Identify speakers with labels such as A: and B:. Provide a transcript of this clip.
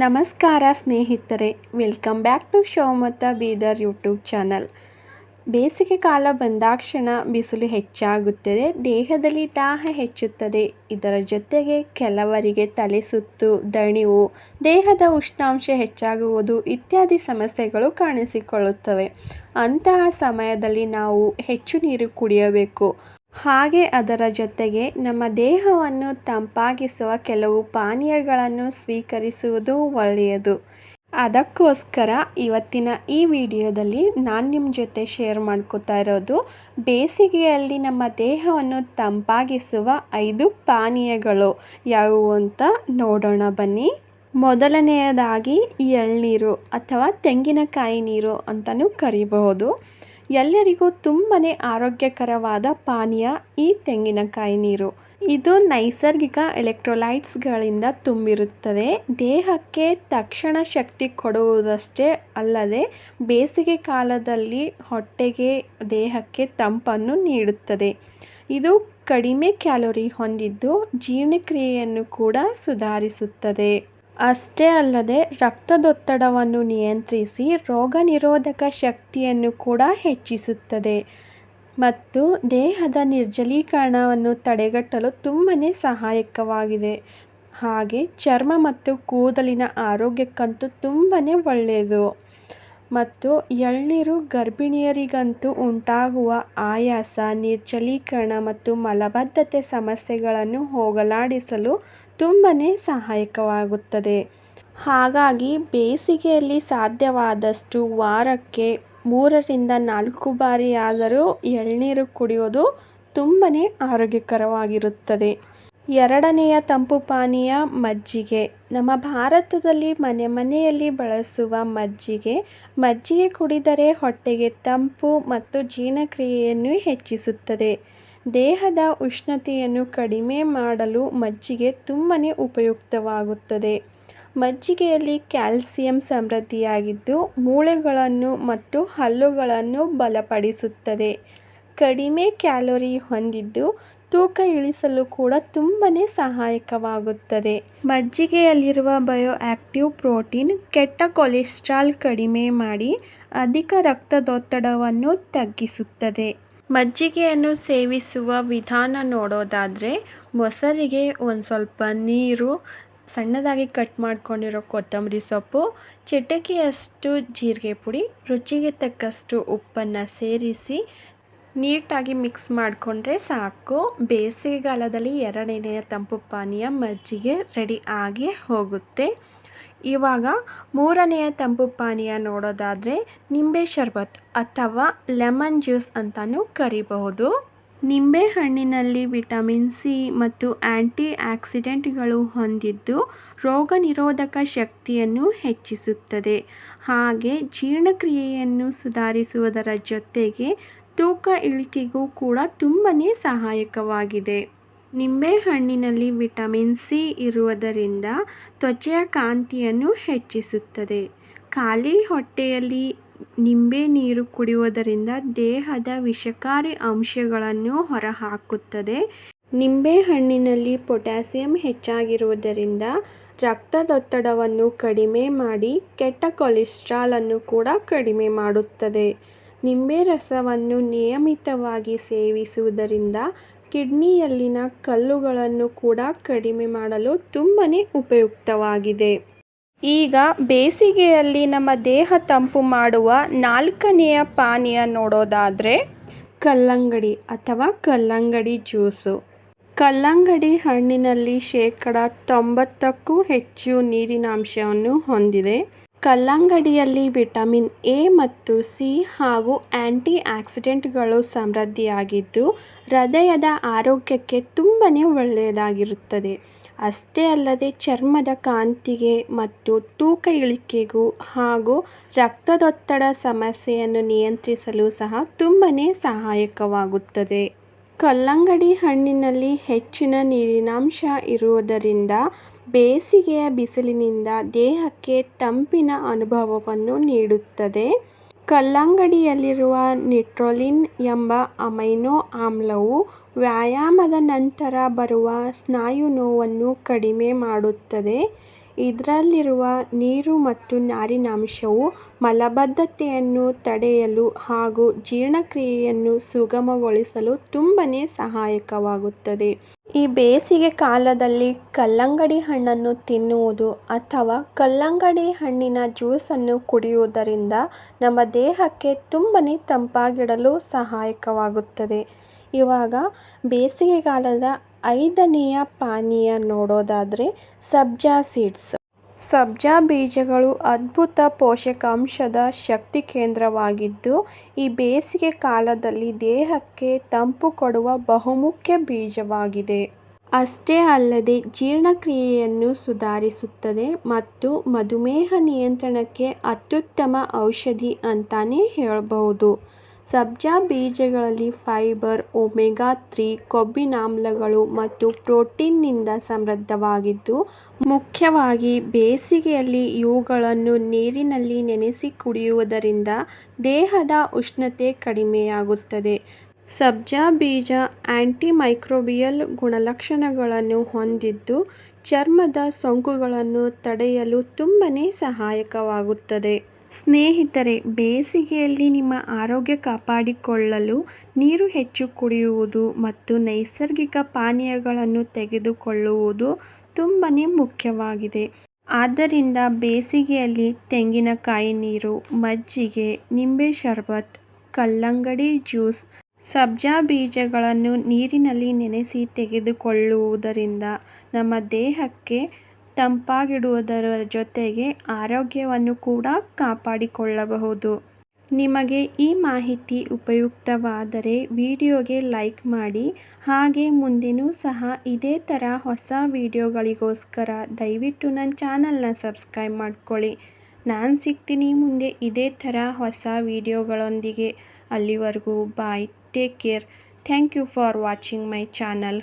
A: ನಮಸ್ಕಾರ ಸ್ನೇಹಿತರೆ, welcome back to Shivamogga Bidar YouTube channel. ಬೇಸಿಗೆ ಕಾಲ ಬಂದಾಕ್ಷಣ ಬಿಸಿಲು ಹೆಚ್ಚಾಗುತ್ತದೆ, ದೇಹದಲ್ಲಿ ದಾಹ ಹೆಚ್ಚುತ್ತದೆ. ಇದರ ಜೊತೆಗೆ ಕೆಲವರಿಗೆ ತಲೆ ಸುತ್ತು, ದಣಿವು, ದೇಹದ ಉಷ್ಣಾಂಶ ಹೆಚ್ಚಾಗುವುದು ಇತ್ಯಾದಿ ಸಮಸ್ಯೆಗಳು ಕಾಣಿಸಿಕೊಳ್ಳುತ್ತವೆ. ಅಂತಹ ಸಮಯದಲ್ಲಿ ನಾವು ಹೆಚ್ಚು ನೀರು ಕುಡಿಯಬೇಕು. ಹಾಗೆ ಅದರ ಜೊತೆಗೆ ನಮ್ಮ ದೇಹವನ್ನು ತಂಪಾಗಿಸುವ ಕೆಲವು ಪಾನೀಯಗಳನ್ನು ಸ್ವೀಕರಿಸುವುದು ಒಳ್ಳೆಯದು. ಅದಕ್ಕೋಸ್ಕರ ಇವತ್ತಿನ ಈ ವಿಡಿಯೋದಲ್ಲಿ ನಾನು ನಿಮ್ಮ ಜೊತೆ ಶೇರ್ ಮಾಡ್ಕೋತಾ ಇರೋದು ಬೇಸಿಗೆಯಲ್ಲಿ ನಮ್ಮ ದೇಹವನ್ನು ತಂಪಾಗಿಸುವ 5 ಪಾನೀಯಗಳು ಯಾವುವು ಅಂತ ನೋಡೋಣ ಬನ್ನಿ. ಮೊದಲನೆಯದಾಗಿ ಎಳ್ನೀರು ಅಥವಾ ತೆಂಗಿನಕಾಯಿ ನೀರು ಅಂತಲೂ ಕರೀಬಹುದು. ಎಲ್ಲರಿಗೂ ತುಂಬನೇ ಆರೋಗ್ಯಕರವಾದ ಪಾನೀಯ ಈ ತೆಂಗಿನಕಾಯಿ ನೀರು. ಇದು ನೈಸರ್ಗಿಕ ಎಲೆಕ್ಟ್ರೋಲೈಟ್ಸ್ಗಳಿಂದ ತುಂಬಿರುತ್ತದೆ. ದೇಹಕ್ಕೆ ತಕ್ಷಣ ಶಕ್ತಿ ಕೊಡುವುದಷ್ಟೇ ಅಲ್ಲದೆ ಬೇಸಿಗೆ ಕಾಲದಲ್ಲಿ ಹೊಟ್ಟೆಗೆ, ದೇಹಕ್ಕೆ ತಂಪನ್ನು ನೀಡುತ್ತದೆ. ಇದು ಕಡಿಮೆ ಕ್ಯಾಲೋರಿ ಹೊಂದಿದ್ದು ಜೀರ್ಣಕ್ರಿಯೆಯನ್ನು ಕೂಡ ಸುಧಾರಿಸುತ್ತದೆ. ಅಷ್ಟೇ ಅಲ್ಲದೆ ರಕ್ತದೊತ್ತಡವನ್ನು ನಿಯಂತ್ರಿಸಿ ರೋಗ ನಿರೋಧಕ ಶಕ್ತಿಯನ್ನು ಕೂಡ ಹೆಚ್ಚಿಸುತ್ತದೆ ಮತ್ತು ದೇಹದ ನಿರ್ಜಲೀಕರಣವನ್ನು ತಡೆಗಟ್ಟಲು ತುಂಬನೇ ಸಹಾಯಕವಾಗಿದೆ. ಹಾಗೆ ಚರ್ಮ ಮತ್ತು ಕೂದಲಿನ ಆರೋಗ್ಯಕ್ಕಂತೂ ತುಂಬನೇ ಒಳ್ಳೆಯದು. ಮತ್ತು ಎಳ್ನೀರು ಗರ್ಭಿಣಿಯರಿಗಂತೂ ಉಂಟಾಗುವ ಆಯಾಸ, ನಿರ್ಜಲೀಕರಣ ಮತ್ತು ಮಲಬದ್ಧತೆ ಸಮಸ್ಯೆಗಳನ್ನು ಹೋಗಲಾಡಿಸಲು ತುಂಬನೇ ಸಹಾಯಕವಾಗುತ್ತದೆ. ಹಾಗಾಗಿ ಬೇಸಿಗೆಯಲ್ಲಿ ಸಾಧ್ಯವಾದಷ್ಟು ವಾರಕ್ಕೆ 3 ರಿಂದ 4 ಬಾರಿಯಾದರೂ ಎಳ್ನೀರು ಕುಡಿಯೋದು ತುಂಬನೇ ಆರೋಗ್ಯಕರವಾಗಿರುತ್ತದೆ. ಎರಡನೆಯ ತಂಪು ಪಾನೀಯ ಮಜ್ಜಿಗೆ. ನಮ್ಮ ಭಾರತದಲ್ಲಿ ಮನೆಯಲ್ಲಿ ಬಳಸುವ ಮಜ್ಜಿಗೆ ಕುಡಿದರೆ ಹೊಟ್ಟೆಗೆ ತಂಪು ಮತ್ತು ಜೀರ್ಣಕ್ರಿಯೆಯನ್ನು ಹೆಚ್ಚಿಸುತ್ತದೆ. ದೇಹದ ಉಷ್ಣತೆಯನ್ನು ಕಡಿಮೆ ಮಾಡಲು ಮಜ್ಜಿಗೆ ತುಂಬನೇ ಉಪಯುಕ್ತವಾಗುತ್ತದೆ. ಮಜ್ಜಿಗೆಯಲ್ಲಿ ಕ್ಯಾಲ್ಸಿಯಂ ಸಮೃದ್ಧಿಯಾಗಿದ್ದು ಮೂಳೆಗಳನ್ನು ಮತ್ತು ಹಲ್ಲುಗಳನ್ನು ಬಲಪಡಿಸುತ್ತದೆ. ಕಡಿಮೆ ಕ್ಯಾಲೋರಿ ಹೊಂದಿದ್ದು ತೂಕ ಇಳಿಸಲು ಕೂಡ ತುಂಬನೇ ಸಹಾಯಕವಾಗುತ್ತದೆ. ಮಜ್ಜಿಗೆಯಲ್ಲಿರುವ ಬಯೋ ಆಕ್ಟಿವ್ ಪ್ರೋಟೀನ್ ಕೆಟ್ಟ ಕೊಲೆಸ್ಟ್ರಾಲ್ ಕಡಿಮೆ ಮಾಡಿ ಅಧಿಕ ರಕ್ತದೊತ್ತಡವನ್ನು ತಗ್ಗಿಸುತ್ತದೆ. ಮಜ್ಜಿಗೆಯನ್ನು ಸೇವಿಸುವ ವಿಧಾನ ನೋಡೋದಾದರೆ ಮೊಸರಿಗೆ ಒಂದು ಸ್ವಲ್ಪ ನೀರು, ಸಣ್ಣದಾಗಿ ಕಟ್ ಮಾಡ್ಕೊಂಡಿರೋ ಕೊತ್ತಂಬರಿ ಸೊಪ್ಪು, ಚಿಟಿಕೆಯಷ್ಟು ಜೀರಿಗೆ ಪುಡಿ, ರುಚಿಗೆ ತಕ್ಕಷ್ಟು ಉಪ್ಪನ್ನು ಸೇರಿಸಿ ನೀಟಾಗಿ ಮಿಕ್ಸ್ ಮಾಡಿಕೊಂಡ್ರೆ ಸಾಕು. ಬೇಸಿಗೆಗಾಲದಲ್ಲಿ ಎರಡನೆಯ ತಂಪು ಪಾನೀಯ ಮಜ್ಜಿಗೆ ರೆಡಿ ಆಗಿ ಹೋಗುತ್ತೆ. ಇವಾಗ ಮೂರನೆಯ ತಂಪು ಪಾನೀಯ ನೋಡೋದಾದರೆ ನಿಂಬೆ ಶರ್ಬತ್ ಅಥವಾ ಲೆಮನ್ ಜ್ಯೂಸ್ ಅಂತಲೂ ಕರೀಬಹುದು. ನಿಂಬೆ ಹಣ್ಣಿನಲ್ಲಿ ವಿಟಮಿನ್ ಸಿ ಮತ್ತು ಆ್ಯಂಟಿ ಆಕ್ಸಿಡೆಂಟ್ಗಳು ಹೊಂದಿದ್ದು ರೋಗ ನಿರೋಧಕ ಶಕ್ತಿಯನ್ನು ಹೆಚ್ಚಿಸುತ್ತದೆ. ಹಾಗೆ ಜೀರ್ಣಕ್ರಿಯೆಯನ್ನು ಸುಧಾರಿಸುವುದರ ಜೊತೆಗೆ ತೂಕ ಇಳಿಕೆಗೂ ಕೂಡ ತುಂಬನೇ ಸಹಾಯಕವಾಗಿದೆ. ನಿಂಬೆಹಣ್ಣಿನಲ್ಲಿ ವಿಟಮಿನ್ ಸಿ ಇರುವುದರಿಂದ ತ್ವಚೆಯ ಕಾಂತಿಯನ್ನು ಹೆಚ್ಚಿಸುತ್ತದೆ. ಖಾಲಿ ಹೊಟ್ಟೆಯಲ್ಲಿ ನಿಂಬೆ ನೀರು ಕುಡಿಯುವುದರಿಂದ ದೇಹದ ವಿಷಕಾರಿ ಅಂಶಗಳನ್ನು ಹೊರಹಾಕುತ್ತದೆ. ನಿಂಬೆಹಣ್ಣಿನಲ್ಲಿ ಪೊಟ್ಯಾಸಿಯಂ ಹೆಚ್ಚಾಗಿರುವುದರಿಂದ ರಕ್ತದೊತ್ತಡವನ್ನು ಕಡಿಮೆ ಮಾಡಿ ಕೆಟ್ಟ ಕೊಲೆಸ್ಟ್ರಾಲ್ ಅನ್ನು ಕೂಡ ಕಡಿಮೆ ಮಾಡುತ್ತದೆ. ನಿಂಬೆ ರಸವನ್ನು ನಿಯಮಿತವಾಗಿ ಸೇವಿಸುವುದರಿಂದ ಕಿಡ್ನಿಯಲ್ಲಿನ ಕಲ್ಲುಗಳನ್ನು ಕೂಡ ಕಡಿಮೆ ಮಾಡಲು ತುಂಬನೇ ಉಪಯುಕ್ತವಾಗಿದೆ. ಈಗ ಬೇಸಿಗೆಯಲ್ಲಿ ನಮ್ಮ ದೇಹ ತಂಪು ಮಾಡುವ 4ನೆಯ ಪಾನೀಯ ನೋಡೋದಾದರೆ ಕಲ್ಲಂಗಡಿ ಅಥವಾ ಕಲ್ಲಂಗಡಿ ಜ್ಯೂಸು. ಕಲ್ಲಂಗಡಿ ಹಣ್ಣಿನಲ್ಲಿ 90%ಕ್ಕೂ ಹೆಚ್ಚು ನೀರಿನಾಂಶವನ್ನು ಹೊಂದಿದೆ. ಕಲ್ಲಂಗಡಿಯಲ್ಲಿ ವಿಟಮಿನ್ ಎ ಮತ್ತು ಸಿ ಹಾಗೂ ಆ್ಯಂಟಿ ಆಕ್ಸಿಡೆಂಟ್ಗಳು ಸಮೃದ್ಧಿಯಾಗಿದ್ದು ಹೃದಯದ ಆರೋಗ್ಯಕ್ಕೆ ತುಂಬನೇ ಒಳ್ಳೆಯದಾಗಿರುತ್ತದೆ. ಅಷ್ಟೇ ಅಲ್ಲದೆ ಚರ್ಮದ ಕಾಂತಿಗೆ ಮತ್ತು ತೂಕ ಇಳಿಕೆಗೂ ಹಾಗೂ ರಕ್ತದೊತ್ತಡ ಸಮಸ್ಯೆಯನ್ನು ನಿಯಂತ್ರಿಸಲು ಸಹ ತುಂಬನೇ ಸಹಾಯಕವಾಗುತ್ತದೆ. ಕಲ್ಲಂಗಡಿ ಹಣ್ಣಿನಲ್ಲಿ ಹೆಚ್ಚಿನ ನೀರಿನಾಂಶ ಇರುವುದರಿಂದ ಬೇಸಿಗೆಯ ಬಿಸಿಲಿನಿಂದ ದೇಹಕ್ಕೆ ತಂಪಿನ ಅನುಭವವನ್ನು ನೀಡುತ್ತದೆ. ಕಲ್ಲಂಗಡಿಯಲ್ಲಿರುವ ನಿಟ್ರೋಲಿನ್ ಎಂಬ ಅಮೈನೋ ಆಮ್ಲವು ವ್ಯಾಯಾಮದ ನಂತರ ಬರುವ ಸ್ನಾಯು ನೋವನ್ನು ಕಡಿಮೆ ಮಾಡುತ್ತದೆ. ಇದರಲ್ಲಿರುವ ನೀರು ಮತ್ತು ನಾರಿನಾಂಶವು ಮಲಬದ್ಧತೆಯನ್ನು ತಡೆಯಲು ಹಾಗೂ ಜೀರ್ಣಕ್ರಿಯೆಯನ್ನು ಸುಗಮಗೊಳಿಸಲು ತುಂಬನೇ ಸಹಾಯಕವಾಗುತ್ತದೆ. ಈ ಬೇಸಿಗೆ ಕಾಲದಲ್ಲಿ ಕಲ್ಲಂಗಡಿ ಹಣ್ಣನ್ನು ತಿನ್ನುವುದು ಅಥವಾ ಕಲ್ಲಂಗಡಿ ಹಣ್ಣಿನ ಜ್ಯೂಸನ್ನು ಕುಡಿಯುವುದರಿಂದ ನಮ್ಮ ದೇಹಕ್ಕೆ ತುಂಬನೇ ತಂಪಾಗಿಡಲು ಸಹಾಯಕವಾಗುತ್ತದೆ. ಇವಾಗ ಬೇಸಿಗೆಗಾಲದ 5ನೆಯ ಪಾನೀಯ ನೋಡೋದಾದರೆ ಸಬ್ಜಾ ಸೀಡ್ಸ್. ಸಬ್ಜಾ ಬೀಜಗಳು ಅದ್ಭುತ ಪೋಷಕಾಂಶದ ಶಕ್ತಿ ಕೇಂದ್ರವಾಗಿದ್ದು, ಈ ಬೇಸಿಗೆ ಕಾಲದಲ್ಲಿ ದೇಹಕ್ಕೆ ತಂಪು ಕೊಡುವ ಬಹುಮುಖ್ಯ ಬೀಜವಾಗಿದೆ. ಅಷ್ಟೇ ಅಲ್ಲದೆ ಜೀರ್ಣಕ್ರಿಯೆಯನ್ನು ಸುಧಾರಿಸುತ್ತದೆ ಮತ್ತು ಮಧುಮೇಹ ನಿಯಂತ್ರಣಕ್ಕೆ ಅತ್ಯುತ್ತಮ ಔಷಧಿ ಅಂತಾನೆ ಹೇಳಬಹುದು. ಸಬ್ಜಾ ಬೀಜಗಳಲ್ಲಿ ಫೈಬರ್, ಒಮೆಗಾ 3 ಕೊಬ್ಬಿನಾಮ್ಲಗಳು ಮತ್ತು ಪ್ರೋಟೀನ್ನಿಂದ ಸಮೃದ್ಧವಾಗಿದ್ದು, ಮುಖ್ಯವಾಗಿ ಬೇಸಿಗೆಯಲ್ಲಿ ಇವುಗಳನ್ನು ನೀರಿನಲ್ಲಿ ನೆನೆಸಿ ಕುಡಿಯುವುದರಿಂದ ದೇಹದ ಉಷ್ಣತೆ ಕಡಿಮೆಯಾಗುತ್ತದೆ. ಸಬ್ಜಾ ಬೀಜ ಆಂಟಿಮೈಕ್ರೋಬಿಯಲ್ ಗುಣಲಕ್ಷಣಗಳನ್ನು ಹೊಂದಿದ್ದು, ಚರ್ಮದ ಸೋಂಕುಗಳನ್ನು ತಡೆಯಲು ತುಂಬನೇ ಸಹಾಯಕವಾಗುತ್ತದೆ. ಸ್ನೇಹಿತರೆ, ಬೇಸಿಗೆಯಲ್ಲಿ ನಿಮ್ಮ ಆರೋಗ್ಯ ಕಾಪಾಡಿಕೊಳ್ಳಲು ನೀರು ಹೆಚ್ಚು ಕುಡಿಯುವುದು ಮತ್ತು ನೈಸರ್ಗಿಕ ಪಾನೀಯಗಳನ್ನು ತೆಗೆದುಕೊಳ್ಳುವುದು ತುಂಬನೇ ಮುಖ್ಯವಾಗಿದೆ. ಆದ್ದರಿಂದ ಬೇಸಿಗೆಯಲ್ಲಿ ತೆಂಗಿನಕಾಯಿ ನೀರು, ಮಜ್ಜಿಗೆ, ನಿಂಬೆ ಶರ್ಬತ್, ಕಲ್ಲಂಗಡಿ ಜ್ಯೂಸ್, ಸಬ್ಜಾ ಬೀಜಗಳನ್ನು ನೀರಿನಲ್ಲಿ ನೆನೆಸಿ ತೆಗೆದುಕೊಳ್ಳುವುದರಿಂದ ನಮ್ಮ ದೇಹಕ್ಕೆ ತಂಪಾಗಿಡುವುದರ ಜೊತೆಗೆ ಆರೋಗ್ಯವನ್ನು ಕೂಡ ಕಾಪಾಡಿಕೊಳ್ಳಬಹುದು. ನಿಮಗೆ ಈ ಮಾಹಿತಿ ಉಪಯುಕ್ತವಾದರೆ ವಿಡಿಯೋಗೆ ಲೈಕ್ ಮಾಡಿ. ಹಾಗೆ ಮುಂದೆನೂ ಸಹ ಇದೇ ಥರ ಹೊಸ ವಿಡಿಯೋಗಳಿಗೋಸ್ಕರ ದಯವಿಟ್ಟು ನನ್ನ ಚಾನಲ್ನ ಸಬ್ಸ್ಕ್ರೈಬ್ ಮಾಡ್ಕೊಳ್ಳಿ. ನಾನು ಸಿಗ್ತೀನಿ ಮುಂದೆ ಇದೇ ಥರ ಹೊಸ ವಿಡಿಯೋಗಳೊಂದಿಗೆ. ಅಲ್ಲಿವರೆಗೂ bye, take care. Thank you for watching my channel.